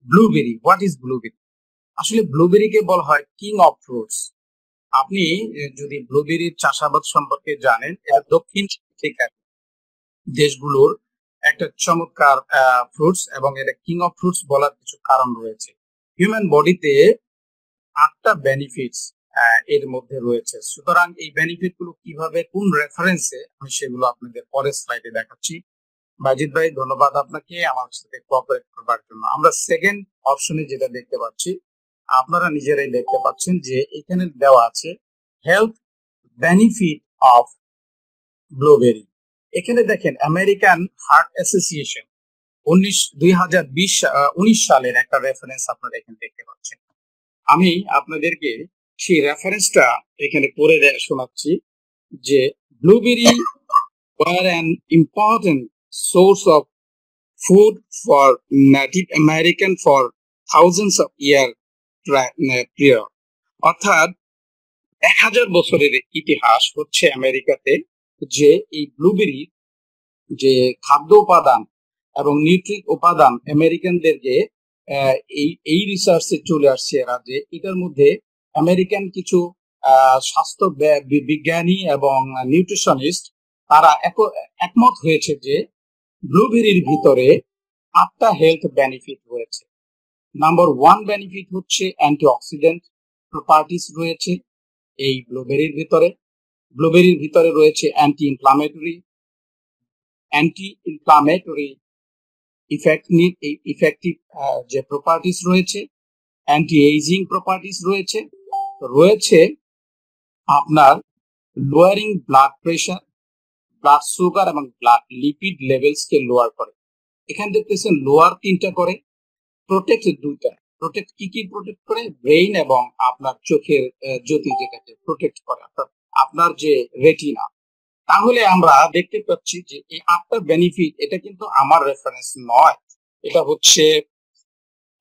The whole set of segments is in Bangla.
ব্লুবেরি। What is blueberry? আসলে ব্লুবেরিকে বলা হয় কিং অফ ফ্রুটস। আপনি যদি ব্লুবেরির চাষাবাদ সম্পর্কে জানেন, এটা দক্ষিণ আফ্রিকার দেশগুলোর একটা চমৎকার ফ্রুটস, এবং এটা কিং অফ ফ্রুটস বলার কিছু কারণ রয়েছে। হিউম্যান বডিতে 8টা বেনিফিটস এর মধ্যে রয়েছে। সুতরাং এই বেনিফিট গুলো কিভাবে, কোন রেফারেন্সে, আমি সেগুলো আপনাদের পরের স্লাইডে দেখাচ্ছি। বাজিদ ভাই, ধন্যবাদ আপনাকে আমার সাথে কোঅপারেট করবার জন্য। আমরা সেকেন্ড অপশনে যেটা দেখতে পাচ্ছি, আপনারা নিজেরাই দেখতে পাচ্ছেন যে এখানে দেওয়া আছে হেলথ বেনিফিট অফ ব্লুবেরি। এখানে দেখেন আমেরিকান হার্ট অ্যাসোসিয়েশন 19 সালের একটা রেফারেন্স আপনারা এখানে দেখতে পাচ্ছেন। আমি আপনাদেরকে সেই রেফারেন্সটা এখানে পড়ে শোনাচ্ছি যে blueberry were an important source of food for Native American for thousands of years prior. অর্থাৎ 1000 বছরের ইতিহাস হচ্ছে আমেরিকাতে যে এই ব্লুবেরি যে খাদ্য উপাদান এবং নিউট্রিক উপাদান আমেরিকানদেরকে এই রিসার্চে চলে আসছে এরা, যে এটার মধ্যে আমেরিকান কিছু স্বাস্থ্য বিজ্ঞানী এবং নিউট্রিশনিস্ট তারা একমত হয়েছে যে ব্লুবেরির ভিতরে 8টা হেলথ বেনিফিট রয়েছে। নাম্বার 1 বেনিফিট হচ্ছে অ্যান্টিঅক্সিডেন্ট প্রপার্টিস রয়েছে এই ব্লুবেরির ভিতরে। ব্লুবেরির ভিতরে রয়েছে অ্যান্টি ইনফ্লামেটরি ইফেক্টিভ যে প্রপার্টিস রয়েছে, অ্যান্টি এইজিং প্রপার্টিস রয়েছে আপনার lowering blood pressure, blood sugar এবং ব্লাড লিপিড লেভেলস কে লোয়ার করে। এখানে দেখতেছেন লোয়ার 3টা করে, প্রোটেক্ট 2টা। প্রোটেক্ট কি প্রোটেক্ট করে? ব্রেইন এবং আপনার চোখের জ্যোতি যেটাকে প্রোটেক্ট করে, অর্থাৎ আপনার যে রেটিনা। তাহলে আমরা দেখতে পাচ্ছি যে এই 8টা বেনিফিট, এটা কিন্তু আমার রেফারেন্স নয়, এটা হচ্ছে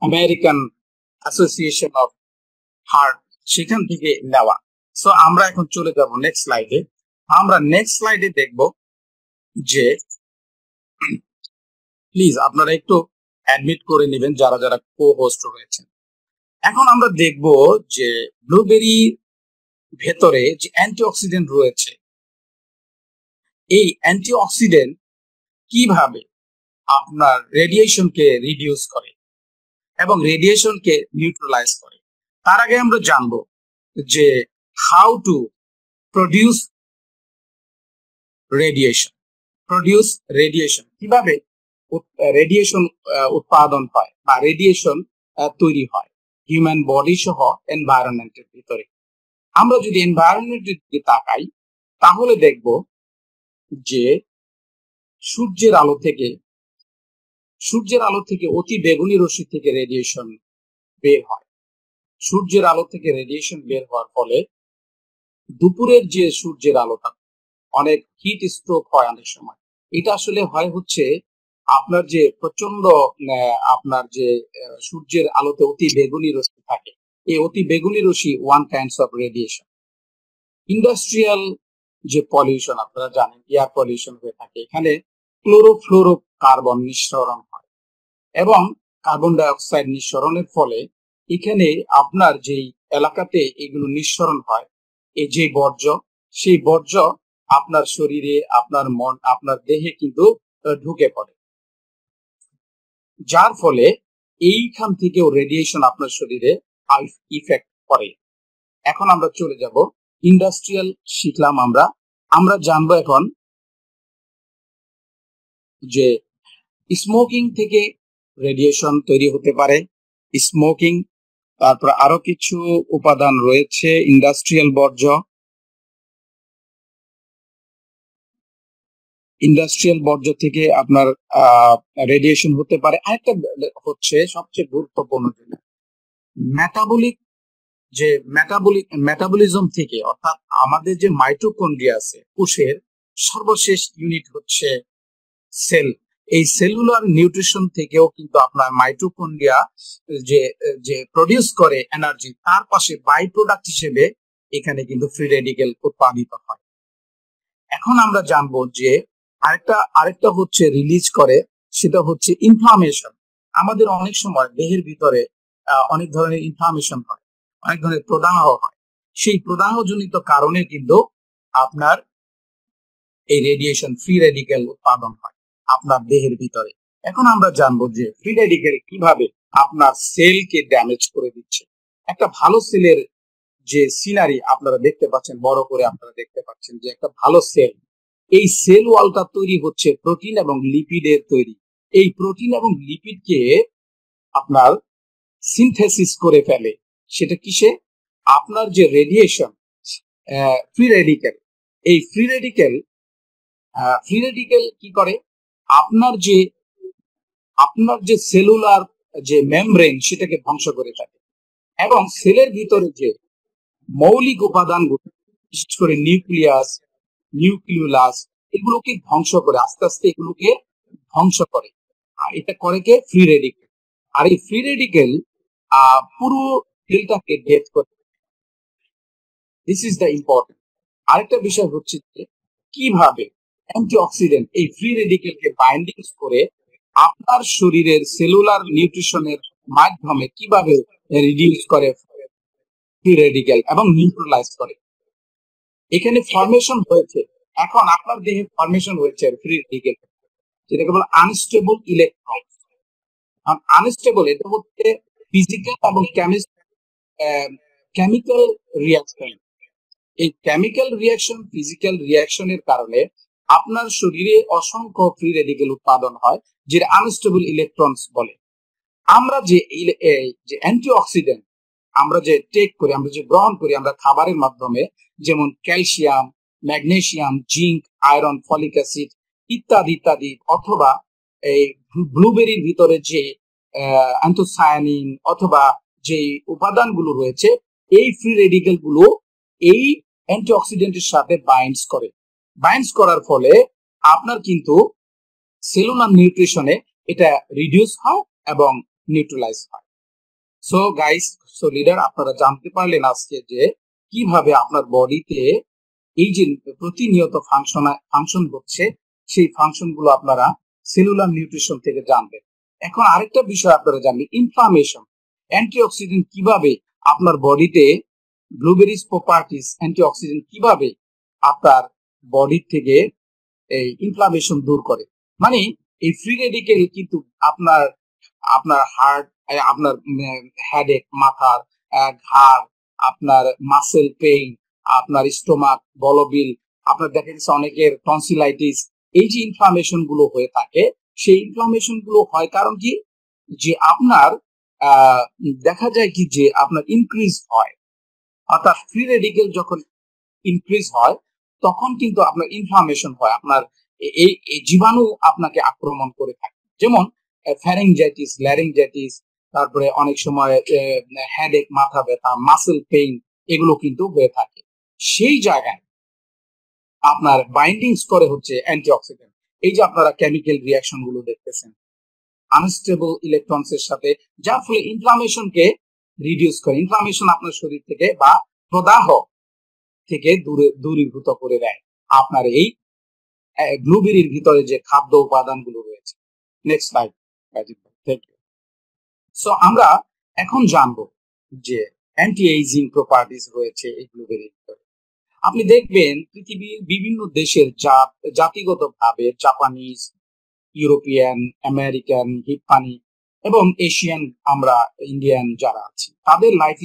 আমেরিকান অ্যাসোসিয়েশন অফ হার্ট সেখান থেকে নেওয়া। সো আমরা এখন চলে যাব নেক্সট স্লাইডে। আমরা নেক্সট স্লাইডে দেখব যে প্লিজ আপনারা একটু অ্যাডমিট করে নেবেন যারা যারা কো হোস্ট রয়েছেন। এখন আমরা দেখব যে ব্লুবেরি ভেতরে যে অ্যান্টিঅক্সিডেন্ট রয়েছে, এই অ্যান্টিঅক্সিডেন্ট কিভাবে আপনার রেডিয়েশনকে রিডিউস করে এবং রেডিয়েশনকে নিউট্রালাইজ করে। তার আগে আমরা জানবো যে হাউ টু প্রডিউস রেডিয়েশন, কিভাবে রেডিয়েশন উৎপাদন হয় বা রেডিয়েশন তৈরি হয় হিউম্যান বডি সহ এনভায়রনমেন্টের ভিতরে। আমরা যদি এনভায়রনমেন্টের দিকে তাকাই তাহলে দেখব যে সূর্যের আলো থেকে অতি বেগুনি রশ্মি থেকে রেডিয়েশন বের হয়। সূর্যের আলো থেকে রেডিয়েশন বের হওয়ার ফলে দুপুরের যে সূর্যের আলোটা অনেক হিট স্ট্রোক হয় অনেক সময়। এটা আসলে হয় হচ্ছে আপনার যে প্রচন্ড আপনার যে সূর্যের আলোতে অতি বেগুনি রশ্মি থাকে, এই অতি বেগুনি রশ্মি one kinds of radiation. Industrial যে পলিউশন আপনারা জানেন, এয়ার পলিউশন হয়ে থাকে, এখানে ক্লোরোফ্লোরো কার্বন নিঃসরণ হয় এবং কার্বন ডাই অক্সাইড নিঃসরণের ফলে এখানে আপনার যেই এলাকাতে এগুলো নিঃসরণ হয়, এই যে বর্জ্য, সেই বর্জ্য আপনার শরীরে, আপনার মন, আপনার দেহে কিন্তু ঢুকে পড়ে, যার ফলে এইখান থেকেও রেডিয়েশন আপনার শরীরে ইফেক্ট করে। এখন আমরা চলে যাব ইন্ডাস্ট্রিয়াল, শিখলাম আমরা জানবো এখন যে স্মোকিং থেকে রেডিয়েশন তৈরি হতে পারে। স্মোকিং, তারপর আরো কিছু উপাদান রয়েছে ইন্ডাস্ট্রিয়াল বর্জ্য থেকে আপনার রেডিয়েশন হতে পারে। আরেকটা হচ্ছে সবচেয়ে গুরুত্বপূর্ণ যেটা মেটাবলিজম থেকে, অর্থাৎ আমাদের যে মাইটোকন্ড্রিয়া আছে কোষের সর্বশেষ ইউনিট হচ্ছে সেল, এই সেলুলার নিউট্রিশন থেকেও কিন্তু আপনার মাইটোকন্ড্রিয়া যে প্রডিউস করে এনার্জি, তার পাশে বাই প্রোডাক্ট হিসেবে এখানে কিন্তু ফ্রি রেডিক্যাল উৎপাদিত হয়। এখন আমরা জানবো যে আরেকটা হচ্ছে রিলিজ করে, সেটা হচ্ছে ইনফ্লামেশন। আমাদের অনেক সময় দেহের ভিতরে অনেক ধরনের ইনফ্লামেশন হয়, অনেক ধরনের প্রদাহ হয়। সেই প্রদাহজনিত কারণে কিন্তু আপনার এই রেডিয়েশন ফ্রি রেডিক্যাল উৎপাদন হয় আপনার দেহের ভিতরে। এখন আমরা জানবো যে ফ্রি রেডিক্যাল কিভাবে আপনার সেলকে ড্যামেজ করে দিচ্ছে। একটা ভালো সেলের যে সিনারি আপনারা দেখতে পাচ্ছেন, বড় করে আপনারা দেখতে পাচ্ছেন যে একটা ভালো সেল, এই সেল ওয়ালটা তৈরি হচ্ছে প্রোটিন এবং লিপিডের তৈরি। এই প্রোটিন এবং লিপিডকে আপনার সিনথেসিস করে ফেলে, সেটা কিসে? আপনার যে রেডিয়েশন ফ্রি রেডিক্যাল, এই ফ্রি রেডিক্যাল কি করে? আপনার যে সেলুলার যে মেমব্রেন সেটাকে ধ্বংস করে থাকে, এবং সেলের ভিতরে যে মৌলিক উপাদানগুলো, বিশেষ করে নিউক্লিয়াস, নিউক্লিওলাস, এগুলোকে ধ্বংস করে, আস্তে আস্তে এগুলোকে ধ্বংস করে। আর এটা করে কে? Free radical. আর এই ফ্রি রেডিক্যাল পুরো সেলটাকে ডেথ করে। This is the important. আরেকটা বিষয় হচ্ছে যে কিভাবে অ্যান্টিঅক্সিডেন্ট এই ফ্রি রেডিক্যালকে বাইন্ডিংস করে আপনার শরীরের সেলুলার নিউট্রিশনের মাধ্যমে কিভাবে রিডিউস করে ফ্রি রেডিক্যাল এবং নিউট্রালাইজ করে। এখানে ফরমেশন হয়েছে, এখন আপনার দেহে ফরমেশন হয়েছে ফ্রি রেডিক্যাল, যেটাকে বলে আনস্টেবল ইলেকট্রন। আনস্টেবল এটা হচ্ছে ফিজিক্যাল এবং কেমিক্যাল রিয়াকশন। এই কেমিক্যাল রিয়াকশন, ফিজিক্যাল রিয়াকশনের কারণে আপনার শরীরে অসংখ্য ফ্রি রেডিক্যাল উৎপাদন হয়, যেটা আনস্টেবল ইলেকট্রনস বলে। আমরা যে অ্যান্টিঅক্সিডেন্ট আমরা যে টেক করি, আমরা যে গ্রহণ করি আমরা খাবারের মাধ্যমে, যেমন calcium, magnesium, zinc, iron, folic acid ইত্যাদি ইত্যাদি, অথবা এই ব্লুবেরির ভিতরে যে অ্যান্থোসায়ানিন অথবা যে উপাদানগুলো রয়েছে, এই ফ্রি রেডিক্যাল গুলো এই অ্যান্টিঅক্সিডেন্টের সাথে বাইন্ডস করার ফলে আপনার কিন্তু সেলুলার নিউট্রিশনে এটা রিডিউস হয় এবং নিউট্রালাইজ হয়। সো গাইস, সো লিডার, আপনারা জানতে পারলেন আজকে যে কিভাবে আপনার বডিতে এই যে প্রতিনিয়ত ফাংশন হচ্ছে, সেই ফাংশন গুলো আপনারা সেলুলার নিউট্রিশন থেকে জানবেন। এখন আরেকটা বিষয় আপনারা জানবেন, ইনফ্লামেশন। অ্যান্টিঅক্সিডেন্ট কিভাবে আপনার বডিতে, ব্লুবেরিজ প্রপার্টিস অ্যান্টিঅক্সিডেন্ট কিভাবে আপনার বডি থেকে এই ইনফ্লামেশন দূর করে। মানে এই ফ্রি রেডিক্যাল কিন্তু আপনার আপনার হার্ট, আপনার হেডেক, মাথার ঘাড়, আপনার মাসেল পেইন, আপনার স্টোমাক, বলবিল, আপনার দেখা গেছে অনেকের টনসিলাইটিস, এই যে ইনফ্লামেশন গুলো হয়ে থাকে, সেই ইনফ্লামেশন গুলো হয় কারণ কি? যে আপনার দেখা যায় কি যে আপনার ইনক্রিজ হয়, অর্থাৎ ফ্রি রেডিক্যাল যখন ইনক্রিজ হয় তখন কিন্তু আপনার ইনফ্লামেশন হয়, আপনার এই জীবাণু আপনাকে আক্রমণ করে থাকে। যেমন ফ্যারিংজাইটিস, ল্যারিংজাইটিস, তারপরে অনেক সময় হেডেক, মাথা ব্যথা, মাসেল পেইন, এগুলো কিন্তু হয়ে থাকে। সেই জায়গায় আপনার বাইন্ডিংস করে হচ্ছে অ্যান্টিঅক্সিডেন্ট। এই যে আপনারা কেমিক্যাল রিয়াকশন গুলো দেখতেছেন আনস্টেবল ইলেকট্রনস এর সাথে, যার ফলে ইনফ্লামেশনকে রিডিউস করে, ইনফ্লামেশন আপনার শরীর থেকে বা প্রদাহ থেকে দূরীভূত করে দেয় আপনার এই ব্লুবেরির ভিতরে যে খাদ্য উপাদানগুলো রয়েছে। Next slide. Thank you. So আমরা এখন জানবো যে অ্যান্টি এইজিং প্রপার্টিস রয়েছে এই ব্লুবেরির ভিতরে। আপনি দেখবেন পৃথিবীর বিভিন্ন দেশের জাতিগত ভাবে জাপানিজ, ইউরোপিয়ান, আমেরিকান, হিস্পানি এবং এশিয়ান, আমরা ইন্ডিয়ান যারা আছি, তাদের লাইফ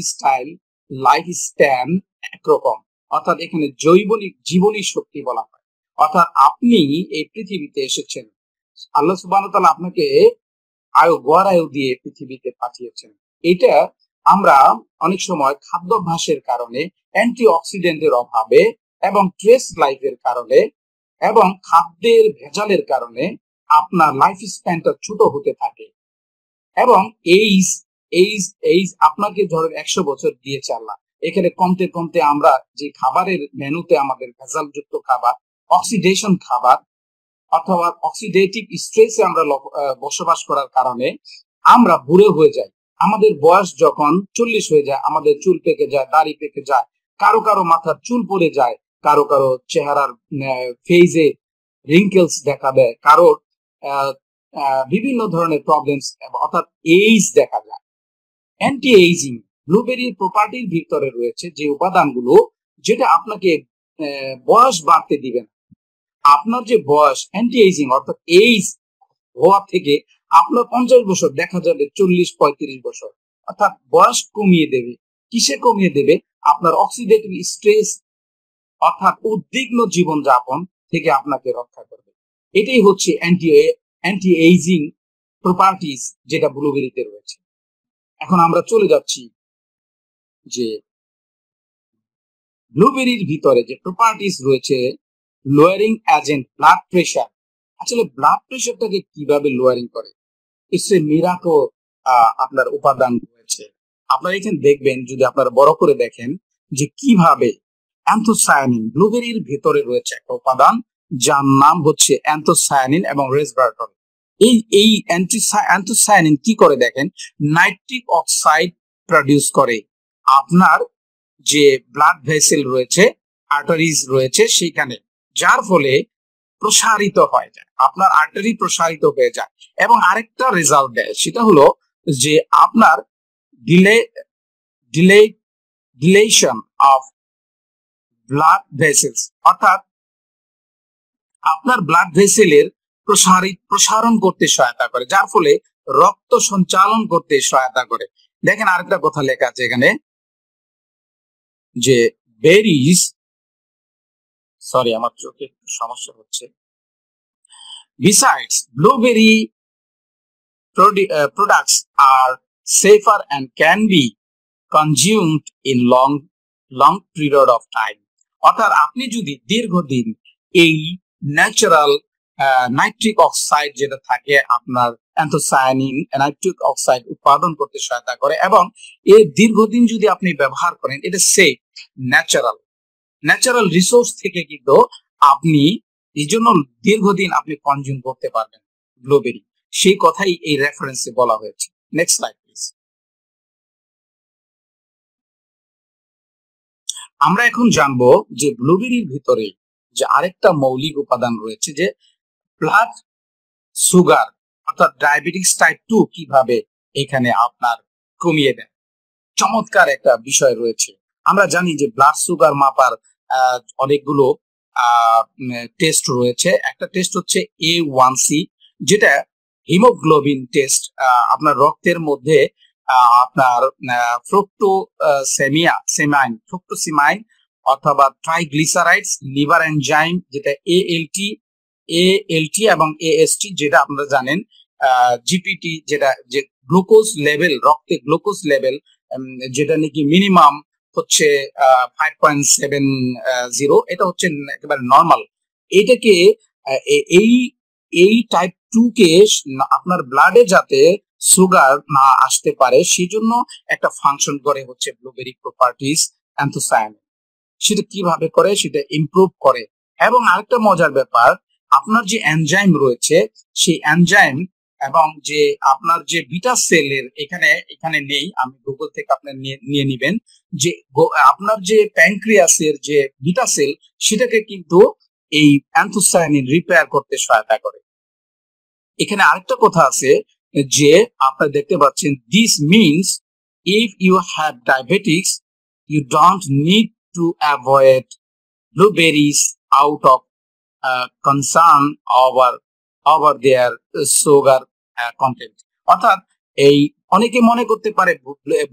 স্প্যান একরকম, অর্থাৎ এখানে জীবনী শক্তি বলা হয়। অর্থাৎ আপনি এই পৃথিবীতে এসেছেন, আল্লাহ সুবহানাহু ওয়া তাআলা আপনাকে গড় আয়ু দিয়ে পৃথিবীতে পাঠিয়েছেন। এটা আমরা অনেক সময় খাদ্যাভ্যাসের কারণে, অ্যান্টিঅক্সিডেন্টের অভাবে এবং স্ট্রেস লাইফের কারণে এবং খাদ্যের ভেজালের কারণে আপনার লাইফ স্প্যানটা ছোট হতে থাকে, এবং এইজ আপনাকে ধরেন 100 বছর দিয়েছে আল্লাহ, এখানে কমতে কমতে আমরা যে খাবারের মেনুতে আমাদের ভেজালযুক্ত খাবার, অক্সিডেশন খাবার অথবা অক্সিডেটিভ স্ট্রেসে আমরা বসবাস করার কারণে আমরা বুড়ো হয়ে যাই। আমাদের বয়স যখন 40 হয়ে যায়, আমাদের চুল পেকে যায়, দাড়ি পেকে যায়, কারো কারো মাথার চুল পড়ে যায়, কারো কারো চেহারার ফেজে রিঙ্কেলস দেখা দেয়, কারোর বিভিন্ন ধরনের প্রবলেমস অর্থাৎ এইজ দেখা যায়। অ্যান্টি এইজিং ব্লুবেরির প্রপার্টির ভিতরে রয়েছে যে উপাদানগুলো যেটা আপনাকে বয়স বাড়তে দিবে না। আপনার যে বয়স অ্যান্টি এইজিং অর্থাৎ এইজ হওয়া থেকে আপনার 50 বছর দেখা যাবে 40-35 বছর, অর্থাৎ বয়স কমিয়ে দেবে। কিসে কমিয়ে দেবে? আপনার অক্সিডেটিভ স্ট্রেস অর্থাৎ উদ্বিগ্ন জীবনযাপন থেকে আপনাকে রক্ষা করবে। এটাই হচ্ছে অ্যান্টি এইজিং প্রপার্টিজ যেটা ব্লুবেরিতে রয়েছে। এখন আমরা চলে যাচ্ছি যে ব্লুবেরির ভিতরে যে প্রপার্টিজ রয়েছে, লোয়ারিং এজেন্ট ব্লাড প্রেশার। আসলে ব্লাড প্রেশারটাকে কিভাবে লোয়ারিং করে? ইটস এ মিরাকল আপনার উপাদান রয়েছে। আপনারা এখানে দেখবেন, যদি আপনারা বড় করে দেখেন যে কিভাবে অ্যান্থোসায়ানিন ব্লুবেরির ভিতরে রয়েছে একটা উপাদান যার নাম হচ্ছে অ্যান্থোসায়ানিন এবং রেসভারটল। এই অ্যান্থোসায়ানিন কি করে দেখেন, নাইট্রিক অক্সাইড প্রডিউস করে আপনার যে ব্লাড ভেসেল রয়েছে, আর্টারিজ রয়েছে সেখানে, যার ফলে প্রসারিত হয়ে যায়, আপনার আর্টারি প্রসারিত হয়ে যায়। এবং আরেকটা রেজাল্ট দেয়, সেটা হলো যে আপনার ডিলেশন অফ ব্লাড ভেসেলস, অর্থাৎ আপনার ব্লাড ভেসেলের প্রসারণ করতে সহায়তা করে, যার ফলে রক্ত সঞ্চালন করতে সহায়তা করে। দেখেন আরেকটা কথা লেখা আছে এখানে যে বেরিজ, সরি আমার চোখে একটু সমস্যা হচ্ছে। Besides, blueberry products are safer and can be consumed in long period of time. অর্থাৎ আপনি যদি দীর্ঘদিন এই ন্যাচারাল নাইট্রিক অক্সাইড যেটা থাকে আপনার অ্যান্থোসায়ানিন নাইট্রিক অক্সাইড উৎপাদন করতে সহায়তা করে, এবং এর দীর্ঘদিন যদি আপনি ব্যবহার করেন, এটা সেফ, ন্যাচারাল রিসোর্স থেকে কিন্তু আপনি এই জন্য দীর্ঘদিন আপনি কনজিউম করতে পারবেন ব্লুবেরি। সেই কথাই এই রেফারেন্সে বলা হয়েছে। Next slide please. আমরা এখন জানবো যে ব্লুবেরির ভিতরে যে আরেকটা মৌলিক উপাদান রয়েছে, যে ব্লাড সুগার অর্থাৎ ডায়াবেটিস টাইপ 2 কিভাবে এখানে আপনার কমিয়ে দেয়। চমৎকার একটা বিষয় রয়েছে। আমরা জানি যে ব্লাড সুগার মাপার অনেকগুলো টেস্ট রয়েছে। একটা টেস্ট হচ্ছে A1C, যেটা হিমোগ্লোবিন টেস্ট। আপনার রক্তের মধ্যে আপনার ফ্রুক্টোসিমাইন অথবা ট্রাইগ্লিসারাইডস, লিভার এনজাইম যেটা ALT এবং AST, যেটা আপনারা জানেন, জিপিটি যেটা যে গ্লুকোজ লেভেল, রক্তে গ্লুকোজ লেভেল যেটা নাকি মিনিমাম হচ্ছে 5.70, এটা হচ্ছে একেবারে নর্মাল। এটাকে এই টাইপ 2 কে আপনার ব্লাডে যাতে সুগার না আসতে পারে সেই জন্য একটা ফাংশন করে হচ্ছে ব্লুবেরি প্রপার্টিজ অ্যান্থোসায়ানিন। সেটা কিভাবে করে, সেটা ইমপ্রুভ করে। এবং আরেকটা মজার ব্যাপার, আপনার যে এনজাইম রয়েছে সেই এনজাইম এবং যে আপনার যে বিটা সেলের এখানে নেই, আমি গুগল থেকে আপনার নিয়ে নিবেন, যে আপনার যে প্যানক্রিয়াসের যে বিটা সেল সেটাকে কিন্তু এই অ্যান্থোসায়ানিন রিপেয়ার করতে সহায়তা করে। এখানে আরেকটা কথা আছে যে আপনারা দেখতে পাচ্ছেন, this means if you have diabetics you don't need to avoid blueberries out of concern over their sugar content. অর্থাৎ এই অনেকে মনে করতে পারে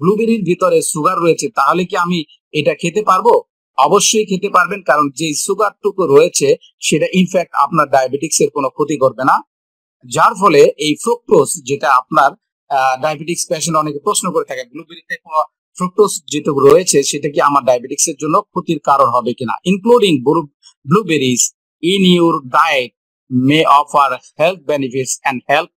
ব্লুবেরির ভিতরে সুগার রয়েছে, তাহলে কি আমি এটা খেতে পারবো? অবশ্যই খেতে পারবেন, কারণ যে সুগারটুকু রয়েছে সেটা ইনফ্যাক্ট আপনার ডায়াবেটিক্স এর কোনো ক্ষতি করবে না। যার ফলে এই ফ্রুক্টোজ যেটা আপনার ডায়াবেটিক্স পেশেন্ট অনেকে প্রশ্ন করে থাকে, ব্লুবেরিতে কোনো ফ্রুক্টোজ যেটা রয়েছে সেটা কি আমার ডায়াবেটিক্স এর জন্য ক্ষতির কারণ হবে কিনা। Including blueberries in your diet may offer health benefits and help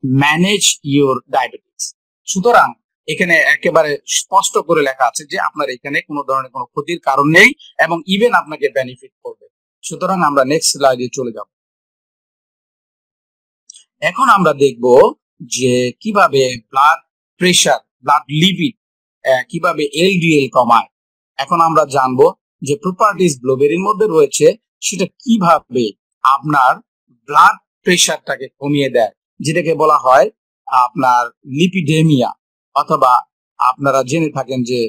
manage your diabetes. সুতরাং এখানে একেবারে স্পষ্ট করে লেখা আছে যে আপনার এখানে কোনো ধরনের কোনো ক্ষতির কারণ নেই এবং ইভেন আপনাকে বেনিফিট করবে। সুতরাং আমরা নেক্সট স্লাইডে চলে যাব। এখন আমরা দেখব যে কিভাবে ব্লাড প্রেশার, ব্লাড লিপিড কিভাবে LDL কমায়। এখন আমরা জানবো যে প্রপার্টিজ ব্লুবেরির মধ্যে রয়েছে সেটা কিভাবে আপনার ব্লাড প্রেশারটাকে কমিয়ে দেয়, যেটাকে বলা হয় আপনার লিপিডেমিয়া, অথবা আপনারা জেনে থাকেন যে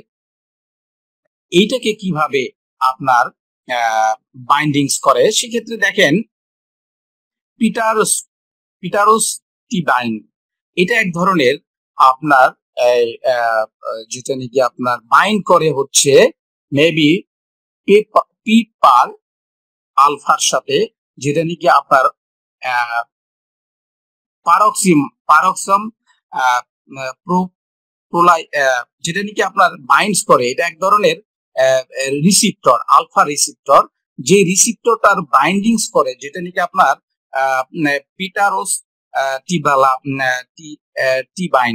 এইটাকে কিভাবে আপনার বাইন্ডিংস করে। সেক্ষেত্রে দেখেন পিটারস পিটারোস্টিবাইন, এটা এক ধরনের আপনার যেটা নাকি আপনার বাইন্ড করে হচ্ছে মেবি পিপার আলফার সাথে, যেটা নাকি আপনার পারক্সম যেটা নাকি আপনার বাইন্ডস করে। এটা এক ধরনের রিসিপ্টর, আলফা রিসিপ্টর, যে রিসিপ্টরটার বাইন্ডিংস করে, যেটা নাকি আপনার পিটারোস টিবাইন।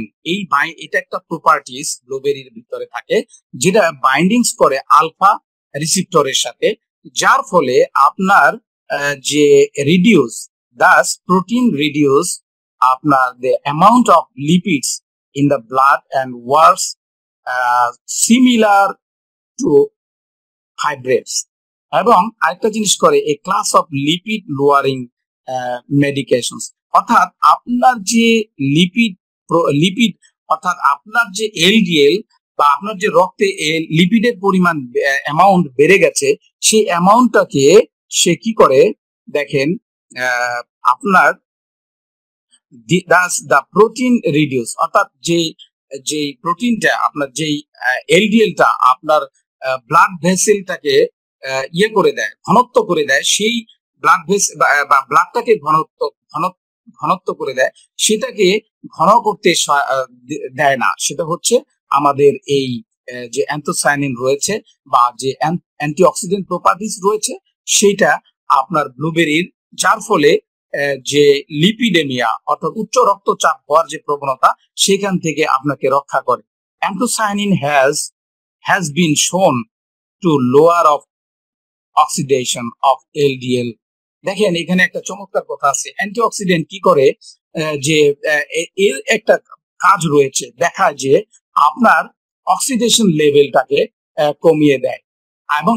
এটা একটা প্রপার্টিস ব্লুবেরির ভিতরে থাকে, যেটা বাইন্ডিংস করে আলফা রিসিপ্টরের সাথে, যার ফলে আপনার যে রিডিউস দাস প্রোটিন রিডিউস আপনার the amount of lipids in the blood and works similar to fibrates. এবং আরেকটা জিনিস করে, a class of lipid lowering medications, অর্থাৎ আপনার যে লিপিড অর্থাৎ আপনার যে এলডিএল বা আপনার যে রক্তে লিপিডের পরিমাণ অ্যামাউন্ট বেড়ে গেছে, সেই অ্যামাউন্টটাকে সে কি করে দেখেন আপনার the protein reduce, অর্থাৎ যে প্রোটিনটা আপনার যেই এলডিএলটা আপনার ব্লাড ভেসেলটাকে ইয়ে করে দেয়, ঘনত্ব করে দেয়, সেই ব্লাড ভেসেল বা ব্লাডটাকে ঘনত্ব করে দেয়, সেটাকে ঘন করতে দেয় না। সেটা হচ্ছে আমাদের এই যে অ্যান্থোসায়ানিন রয়েছে বা যে অ্যান্টিঅক্সিডেন্ট প্রপার্টিস রয়েছে, সেটা আপনার ব্লুবেরির, যার ফলে যে লিপিডেমিয়া অর্থাৎ উচ্চ রক্তচাপ হওয়ার যে প্রবণতা, সেখান থেকে আপনাকে রক্ষা করে। Anthocyanin has been shown to lower of oxidation of LDL. দেখেন এখানে একটা চমৎকার কথা আছে, অ্যান্টিঅক্সিডেন্ট কি করে, যে এর একটা কাজ রয়েছে, দেখা যে আপনার অক্সিডেশন লেভেলটাকে কমিয়ে দেয়, এবং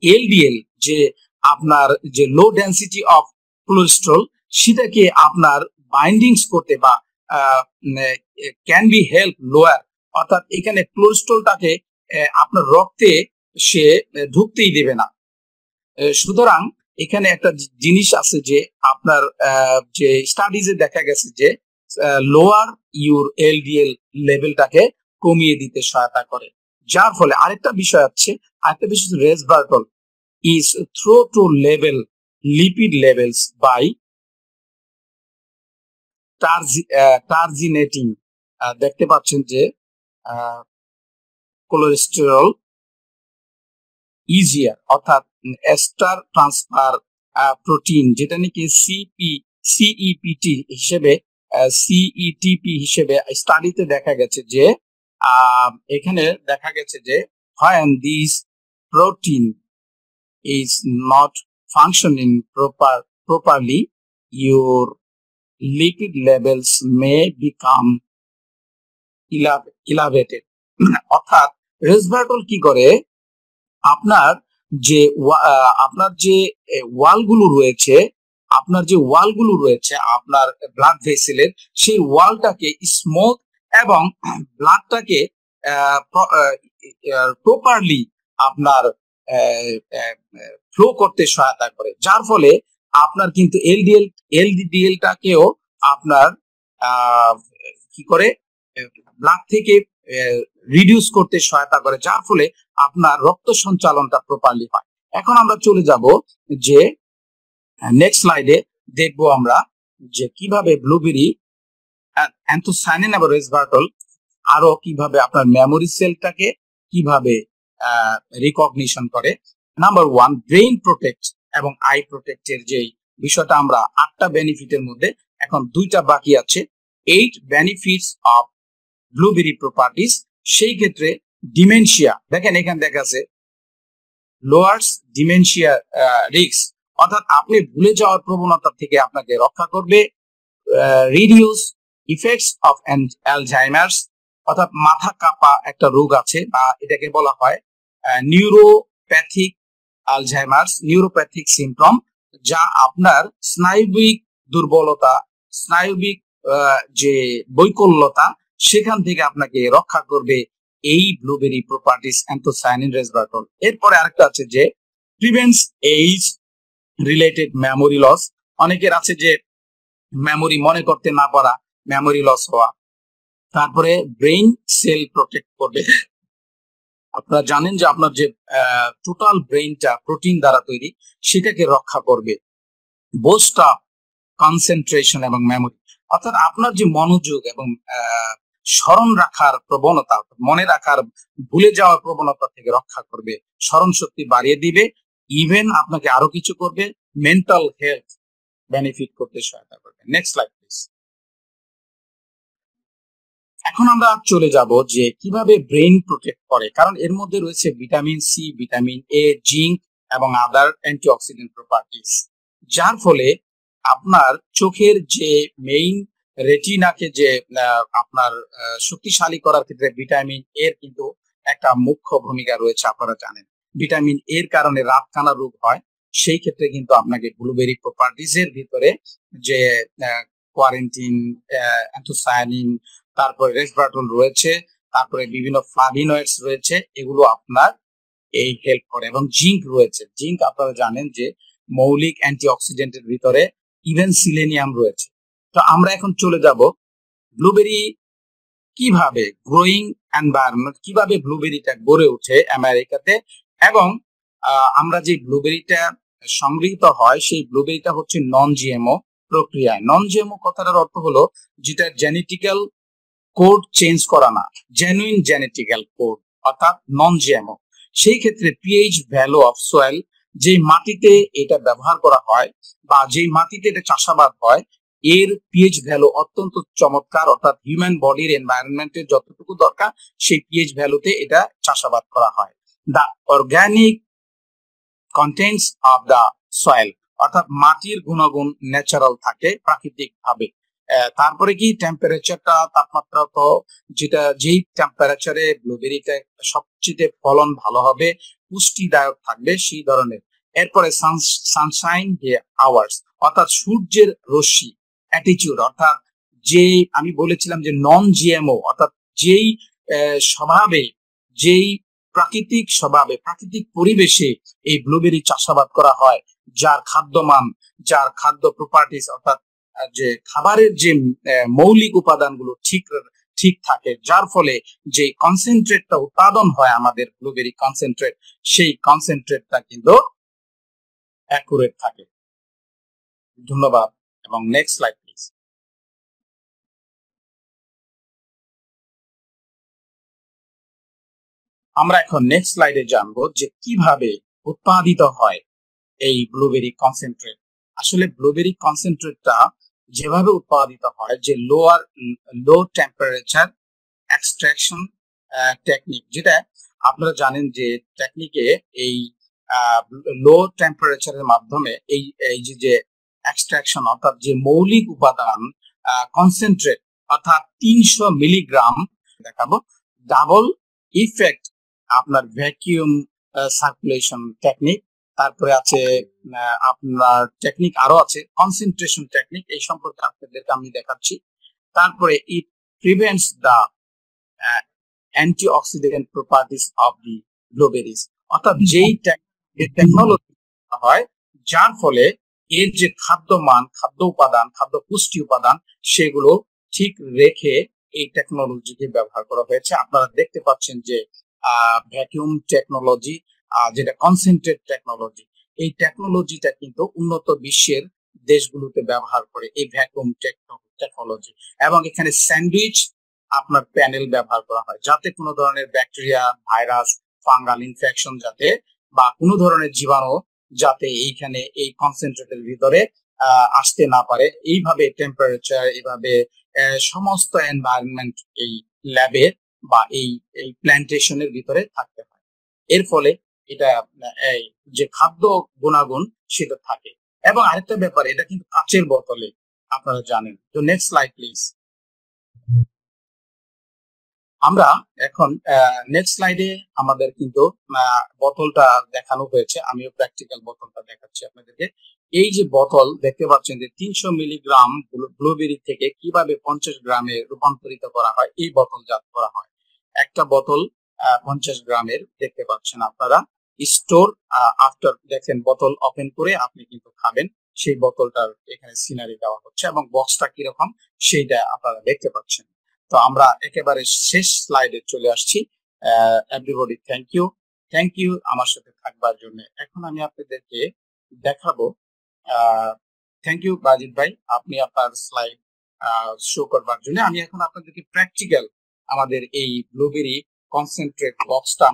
এলডিএল যে আপনার যে লো ডেন্সিটি অফ কোলেস্টেরল, সেটাকে আপনার বাইন্ডিংস করতে বা ক্যান বি হেল্প লোয়ার, অর্থাৎ এখানে কোলেস্টেরলটাকে আপনার রক্তে সে ঢুকতেই দেবে না। সুতরাং এখানে একটা জিনিস আছে যে আপনার যে স্টাডিজে দেখা গেছে যে লোয়ার ইউর এলডিএল লেভেলটাকে কমিয়ে দিতে সহায়তা করে, যার ফলে আরেকটা বিষয় হচ্ছে রেসভারটল is thought to level lipid levels by টার্জিনেটিং। দেখতে পাচ্ছেন যে কোলেস্টেরল ইজিয়ার, অর্থাৎ এস্টার ট্রান্সফার প্রোটিন, যেটা নাকি সিইটিপি হিসেবে স্টাডিতে দেখা গেছে যে এখানে দেখা গেছে যে when this protein is not functioning properly, your lipid levels may become elevated. অর্থাৎ রেসভারটল কি করে, আপনার যে ওয়ালগুলো রয়েছে, আপনার ব্লাড ভেসেলের, সেই ওয়ালটাকে স্মুথ এবং ব্লাডটাকে প্রপারলি আপনার ফ্লো করতে সহায়তা করে, যার ফলে আপনার কিন্তু এলডিএলটাকেও আপনার কি করে ব্লাড থেকে রিডিউস করতে সহায়তা করে, যার ফলে আপনার রক্ত সঞ্চালনটা প্রপারলি হয়। এখন আমরা চলে যাব যে নেক্সট স্লাইডে দেখবো আমরা যে কিভাবে ব্লুবেরি অ্যান্থোসায়ানিন এবং রেসভারটল আরো কিভাবে আপনার মেমোরি সেলটাকে কিভাবে রিকগনিশন করে। নাম্বার 1, ব্রেইন প্রোটেক্ট এবং আই প্রোটেক্টের যে বিষয়টা, আমরা 8টা বেনিফিটের মধ্যে এখন 2টা বাকি আছে। 8 বেনিফিটস অফ ব্লুবেরি প্রপার্টিস। সেই ক্ষেত্রে ডিমেনশিয়া, দেখেন এখানে দেখা আছে লোয়ার্স ডিমেনশিয়া রিস্ক, অর্থাৎ আপনি ভুলে যাওয়ার প্রবণতা থেকে আপনাকে রক্ষা করবে। রিডিউস ইফেক্টস অফ অ্যালজাইমার্স, অর্থাৎ মাথা কাঁপা একটা রোগ আছে বা এটাকে বলা হয় নিউরোপ্যাথিক আলজাইমার্স, নিউরোপ্যাথিক সিমটম, যা আপনার স্নায়বিক দুর্বলতা, স্নায়বিক যে বৈকল্যতা সেখান থেকে আপনাকে রক্ষা করবে এই ব্লুবেরি প্রপার্টিস অ্যান্থোসায়ানিন রেসভারট্রল। এরপরে আরেকটা আছে যে prevents age related memory loss. অনেকের আছে যে মেমোরি মনে করতে না পারা, মেমোরি লস হওয়া। তারপরে ব্রেইন সেল প্রোটেক্ট করবে। আপনারা জানেন যে আপনার যে টোটাল ব্রেইনটা প্রোটিন দ্বারা তৈরি, সেটাকে রক্ষা করবে। বুস্ট আপ কনসেন্ট্রেশন এবং মেমোরি, অর্থাৎ আপনার যে মনোযোগ এবং স্মরণ রাখার প্রবণতা, মনে রাখার ভুলে যাওয়ার প্রবণতা থেকে রক্ষা করবে, স্মরণ শক্তি বাড়িয়ে দিবে, ইভেন আপনাকে আরো কিছু করবে, মেন্টাল হেলথ বেনিফিট করতে সহায়তা করবে। Next slide please. এখন আমরা চলে যাব যে কিভাবে ব্রেইন প্রোটেক্ট করে, কারণ এর মধ্যে রয়েছে vitamin C, vitamin A, zinc এবং আদার অ্যান্টিঅক্সিডেন্ট প্রপার্টিস, যার ফলে আপনার চোখের যে মেইন রেটিনাকে যে আপনার শক্তিশালী করার ক্ষেত্রে ভিটামিন এর কিন্তু একটা মুখ্য ভূমিকা রয়েছে। আপনারা জানেন ভিটামিন এর কারণে রাতকানা রোগ হয়, সেই ক্ষেত্রে কিন্তু আপনাকে ব্লুবেরি প্রপার্টিস এর ভিতরে যে কোয়ারেন্টিন, অ্যান্থোসায়ানিন, তারপরে রেসভারট্রল রয়েছে, তারপরে বিভিন্ন ফ্লাভিনয়েডস রয়েছে, এগুলো আপনার এই হেল্প করে। এবং জিঙ্ক রয়েছে, জিঙ্ক আপনারা জানেন যে মৌলিক অ্যান্টিঅক্সিডেন্টের ভিতরে, ইভেন সিলেনিয়াম রয়েছে। তো আমরা এখন চলে যাব ব্লুবেরি কিভাবে গ্রোয়িং এনভায়রনমেন্ট, কিভাবে ব্লুবেরিটা গড়ে ওঠে আমেরিকাতে, এবং আমরা যে ব্লুবেরিটা সংগৃহীত হয় সেই ব্লুবেরিটা হচ্ছে নন জিএমও প্রক্রিয়ায়। নন জিএমও কথাটার অর্থ হলো যেটা জেনেটিক্যাল কোড চেঞ্জ করা না, জেনুইন জেনেটিক্যাল কোড, অর্থাৎ নন জিএমও। সেই ক্ষেত্রে পিএইচ ভ্যালু অফ সয়েল, যে মাটিতে এটা ব্যবহার করা হয় বা যে মাটিতে এটা চাষাবাদ হয়, এর পিএইচ ভ্যালু অত্যন্ত চমৎকার, অর্থাৎ হিউম্যান বডির এনভায়রনমেন্টের যতটুকু দরকার সেই পিএইচ ভ্যালুতে এটা চাষাবাদ করা হয়। The organic contents of the soil, অর্থাৎ মাটির গুণাগুণ ন্যাচারাল থাকে প্রাকৃতিক ভাবে। তারপরে কি টেম্পারেচারটা, তাপমাত্রা, তো যেটা যেই টেম্পারেচারে ব্লুবেরিটা সবচেয়ে ফলন ভালো হবে, পুষ্টিদায়ক থাকবে সেই ধরনের। এরপরে সানশাইন আওয়ার্স, অর্থাৎ সূর্যের রশ্মি, অ্যাটিটিউড, অর্থাৎ যে আমি বলেছিলাম যে নন জিএমও, অর্থাৎ যেই স্বভাবে, যেই প্রাকৃতিক স্বভাবে, প্রাকৃতিক পরিবেশে এই ব্লুবেরি চাষাবাদ করা হয়, যার খাদ্যমান, যার খাদ্য প্রপার্টিস, অর্থাৎ যে খাবারের যে মৌলিক উপাদানগুলো ঠিক থাকে, যার ফলে যে কনসেন্ট্রেটটা উৎপাদন হয় আমাদের ব্লুবেরি কনসেন্ট্রেট, সেই কনসেন্ট্রেটটা কিন্তু অ্যাকুরেট থাকে। ধন্যবাদ, এবং নেক্সট স্লাইড প্লিজ। আমরা এখন নেক্সট স্লাইডে জানবো যে কিভাবে উৎপাদিত হয় এই ব্লুবেরি কনসেন্ট্রেট। আসলে ব্লুবেরি কনসেন্ট্রেটটা যেভাবে উৎপাদিত হয়, যে লো টেম্পারেচার এক্সট্রাকশন টেকনিক, যেটা আপনারা জানেন যে টেকনিকে এই লো টেম্পারেচারের মাধ্যমে এই যে এক্সট্রাকশন, অর্থাৎ যে মৌলিক উপাদান কনসেন্ট্রেট, অর্থাৎ 300 মিলিগ্রাম দেখাবো, ডাবল ইফেক্ট আপনার ভ্যাকিউম সার্কুলেশন টেকনিক, তারপরে আছে আপনার টেকনিক আরো আছে কনসেন্ট্রেশন টেকনিক, এই সম্পর্কে আপনাদেরকে আমি দেখাচ্ছি। তারপরে ইট prevents the antioxidant properties of the blueberries, অর্থাৎ যেই টেকনোলজি হয় যার ফলে এর যে খাদ্যমান, খাদ্য উপাদান, খাদ্য পুষ্টি উপাদান, সেগুলো ঠিক রেখে এই টেকনোলজিকে ব্যবহার করা হয়েছে। আপনারা দেখতে পাচ্ছেন যে ভ্যাকিউম টেকনোলজি, যেটা কনসেন্ট্রেট টেকনোলজি, এই টেকনোলজিটা কিন্তু উন্নত বিশ্বের দেশগুলোতে ব্যবহার করে এই ভ্যাকুয়াম টেকনোলজি। এবং এখানে স্যান্ডউইচ আপনার প্যানেল ব্যবহার করা হয়, যাতে কোনো ধরনের ব্যাকটেরিয়া, ভাইরাস, ফাঙ্গাল ইনফেকশন যাতে বা কোনো ধরনের জীবাণু যাতে এইখানে এই কনসেন্ট্রেটের ভিতরে আসতে না পারে, এইভাবে টেম্পারেচার, এইভাবে সমস্ত এনভায়রনমেন্ট এই ল্যাবে বা এই প্ল্যান্টেশনের ভিতরে থাকতে হয়। এর ফলে এটা যে খাদ্য গুণাগুণ সেটা থাকে। এবং আরেকটা ব্যাপার, এটা কিন্তু কাচের বোতলে, আপনারা জানেন। তো নেক্সট স্লাইড প্লিজ। আমরা এখন নেক্সট স্লাইডে আমাদের কিন্তু বোতলটা দেখানো হয়েছে, আমিও প্র্যাকটিক্যাল বোতলটা দেখাচ্ছি আপনাদেরকে। এই যে বোতল দেখতে পাচ্ছেন যে 300 মিলিগ্রাম ব্লুবেরি থেকে কিভাবে 50 গ্রামে রূপান্তরিত করা হয়, এই বোতলজাত করা হয়। একটা বোতল 50 গ্রামের দেখতে পাচ্ছেন আপনারা। স্টোর আফটার দেখেন বোতল ওপেন করে আপনি কিন্তু খাবেন, সেই বোতলটার এখানে সিনারি দেওয়া হচ্ছে এবং বক্সটা কিরকম সেইটা আপনারা দেখতে পাচ্ছেন। তো আমরা একেবারে শেষ স্লাইডে চলে আসছি। এভরিবডি থ্যাংক ইউ আমার সাথে থাকবার জন্য। এখন আমি আপনাদেরকে দেখাবো। থ্যাংক ইউ বাজিদ ভাই, আপনি আপনার স্লাইড শো করবার জন্য। আমি এখন আপনাদেরকে প্র্যাকটিক্যাল আমাদের এই ব্লুবেরি কনসেন্ট্রেট বক্সটা